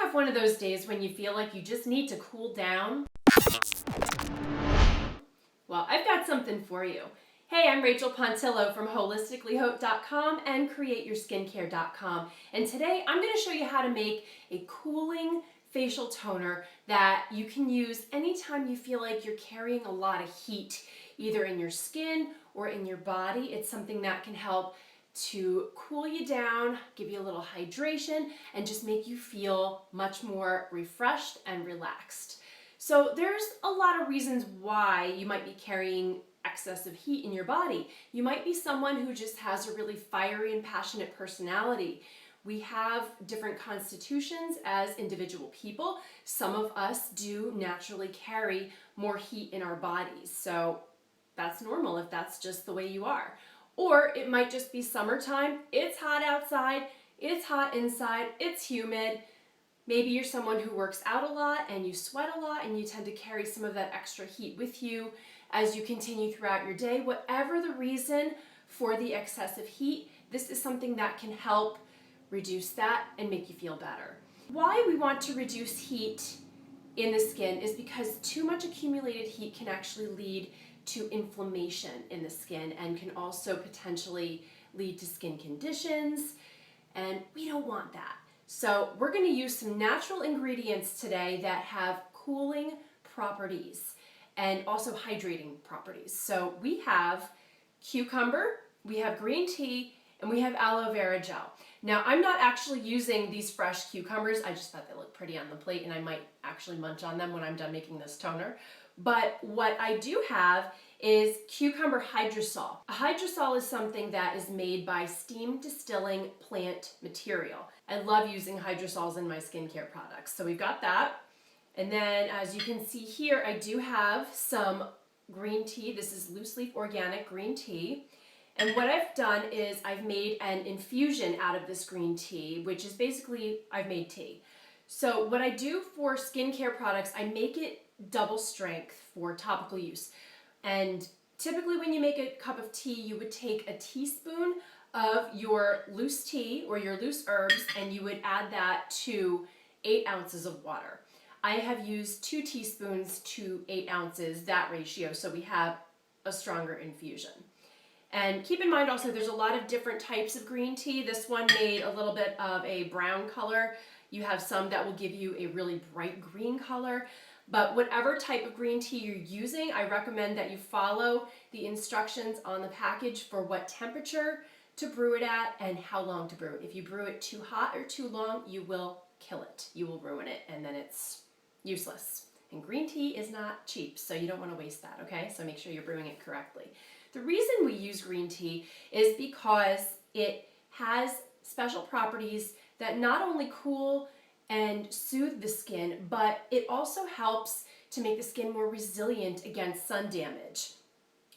have one of those days when you feel like you just need to cool down? Well, I've got something for you. Hey, I'm Rachel Pontillo from holisticallyhope.com and createyourskincare.com. And today I'm going to show you how to make a cooling facial toner that you can use anytime you feel like you're carrying a lot of heat, either in your skin or in your body. It's something that can help to cool you down, give you a little hydration, and just make you feel much more refreshed and relaxed. So there's a lot of reasons why you might be carrying excessive heat in your body. You might be someone who just has a really fiery and passionate personality. We have different constitutions as individual people. Some of us do naturally carry more heat in our bodies, so that's normal if that's just the way you are. Or it might just be summertime, it's hot outside, it's hot inside, it's humid. Maybe you're someone who works out a lot and you sweat a lot and you tend to carry some of that extra heat with you as you continue throughout your day. Whatever the reason for the excessive heat, this is something that can help reduce that and make you feel better. Why we want to reduce heat in the skin is because too much accumulated heat can actually lead to inflammation in the skin and can also potentially lead to skin conditions, and we don't want that. So we're going to use some natural ingredients today that have cooling properties and also hydrating properties. So we have cucumber, we have green tea, and we have aloe vera gel. Now, I'm not actually using these fresh cucumbers. I just thought they looked pretty on the plate and I might actually munch on them when I'm done making this toner. But what I do have is cucumber hydrosol. A hydrosol is something that is made by steam distilling plant material. I love using hydrosols in my skincare products. So we've got that. And then as you can see here, I do have some green tea. This is loose leaf organic green tea. And what I've done is I've made an infusion out of this green tea, which is basically I've made tea. So what I do for skincare products, I make it double strength for topical use. And typically when you make a cup of tea, you would take a teaspoon of your loose tea or your loose herbs and you would add that to 8 ounces of water. I have used 2 teaspoons to 8 ounces, that ratio, so we have a stronger infusion. And keep in mind also there's a lot of different types of green tea. This one made a little bit of a brown color. You have some that will give you a really bright green color. But whatever type of green tea you're using, I recommend that you follow the instructions on the package for what temperature to brew it at and how long to brew it. If you brew it too hot or too long, you will kill it. You will ruin it and then it's useless. And green tea is not cheap, so you don't want to waste that, okay? So make sure you're brewing it correctly. The reason we use green tea is because it has special properties that not only cool and soothe the skin, but it also helps to make the skin more resilient against sun damage.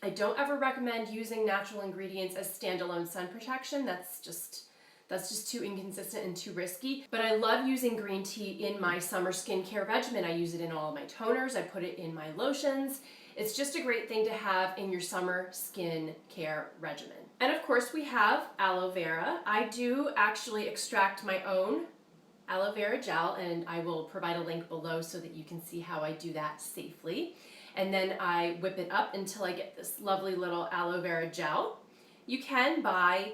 I don't ever recommend using natural ingredients as standalone sun protection. That's just too inconsistent and too risky. But I love using green tea in my summer skincare regimen. I use it in all of my toners. I put it in my lotions. It's just a great thing to have in your summer skincare regimen. And of course we have aloe vera. I do actually extract my own aloe vera gel, and I will provide a link below so that you can see how I do that safely. And then I whip it up until I get this lovely little aloe vera gel. You can buy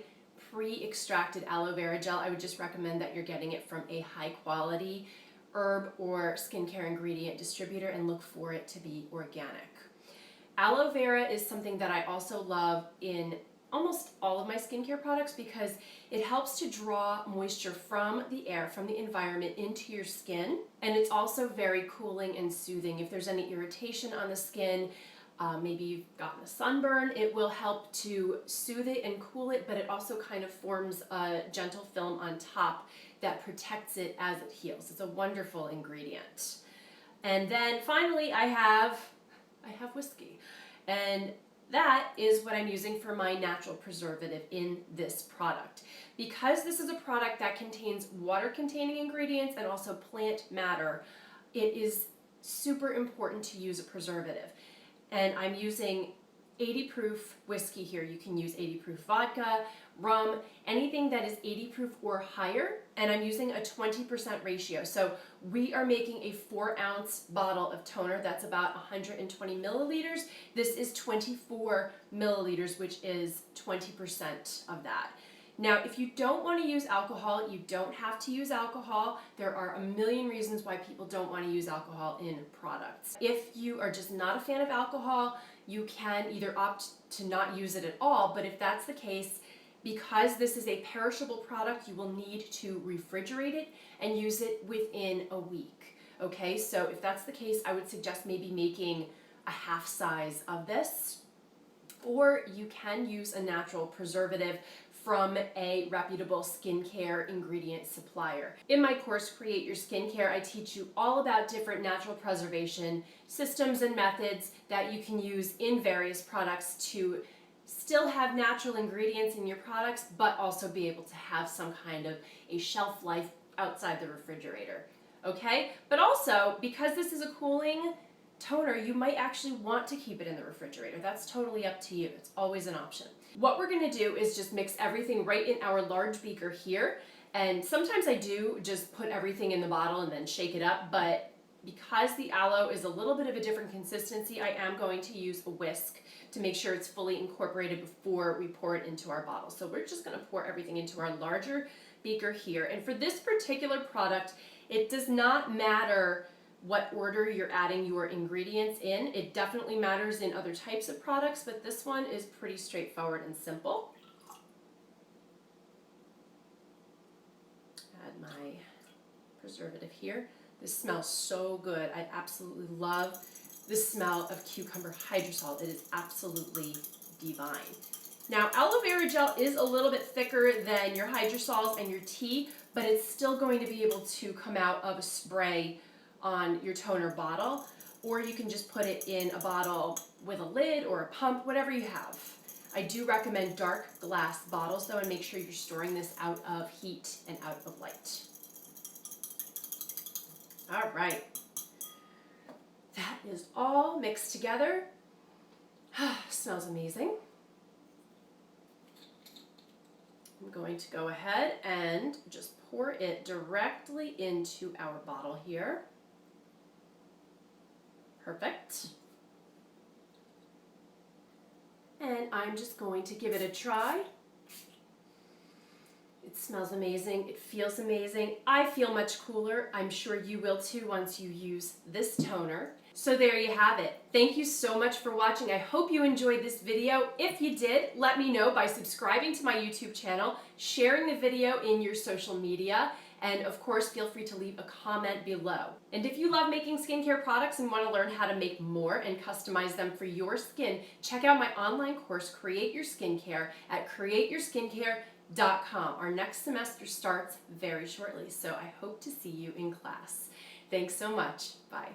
pre-extracted aloe vera gel. I would just recommend that you're getting it from a high quality herb or skincare ingredient distributor and look for it to be organic. Aloe vera is something that I also love in almost all of my skincare products because it helps to draw moisture from the air, from the environment into your skin. And it's also very cooling and soothing. If there's any irritation on the skin, maybe you've gotten a sunburn, it will help to soothe it and cool it, but it also kind of forms a gentle film on top that protects it as it heals. It's a wonderful ingredient. And then finally I have whiskey. And that is what I'm using for my natural preservative in this product. Because this is a product that contains water-containing ingredients and also plant matter, it is super important to use a preservative. And I'm using 80 proof whiskey here. You can use 80 proof vodka, rum, anything that is 80 proof or higher, and I'm using a 20% ratio. So we are making a 4-ounce bottle of toner that's about 120 milliliters. This is 24 milliliters, which is 20% of that. Now, if you don't want to use alcohol, you don't have to use alcohol. There are a million reasons why people don't want to use alcohol in products. If you are just not a fan of alcohol, you can either opt to not use it at all, but if that's the case, because this is a perishable product, you will need to refrigerate it and use it within a week. Okay, so if that's the case, I would suggest maybe making a half size of this, or you can use a natural preservative from a reputable skincare ingredient supplier. In my course, Create Your Skincare, I teach you all about different natural preservation systems and methods that you can use in various products to still have natural ingredients in your products, but also be able to have some kind of a shelf life outside the refrigerator. Okay? But also, because this is a cooling toner, you might actually want to keep it in the refrigerator. That's totally up to you. It's always an option. What we're going to do is just mix everything right in our large beaker here. And sometimes I do just put everything in the bottle and then shake it up, but because the aloe is a little bit of a different consistency, I am going to use a whisk to make sure it's fully incorporated before we pour it into our bottle. So we're just going to pour everything into our larger beaker here. And for this particular product, it does not matter what order you're adding your ingredients in. It definitely matters in other types of products, but this one is pretty straightforward and simple. Add my preservative here. This smells so good. I absolutely love the smell of cucumber hydrosol. It is absolutely divine. Now, aloe vera gel is a little bit thicker than your hydrosols and your tea, but it's still going to be able to come out of a spray on your toner bottle, or you can just put it in a bottle with a lid or a pump, whatever you have. I do recommend dark glass bottles though, and make sure you're storing this out of heat and out of light. All right, that is all mixed together. Smells amazing. I'm going to go ahead and just pour it directly into our bottle here. Perfect. And I'm just going to give it a try. It smells amazing. It feels amazing. I feel much cooler. I'm sure you will too once you use this toner. So there you have it. Thank you so much for watching. I hope you enjoyed this video. If you did, let me know by subscribing to my YouTube channel, sharing the video in your social media, and of course, feel free to leave a comment below. And if you love making skincare products and want to learn how to make more and customize them for your skin, check out my online course, Create Your Skincare, at createyourskincare.com. Our next semester starts very shortly, so I hope to see you in class. Thanks so much. Bye.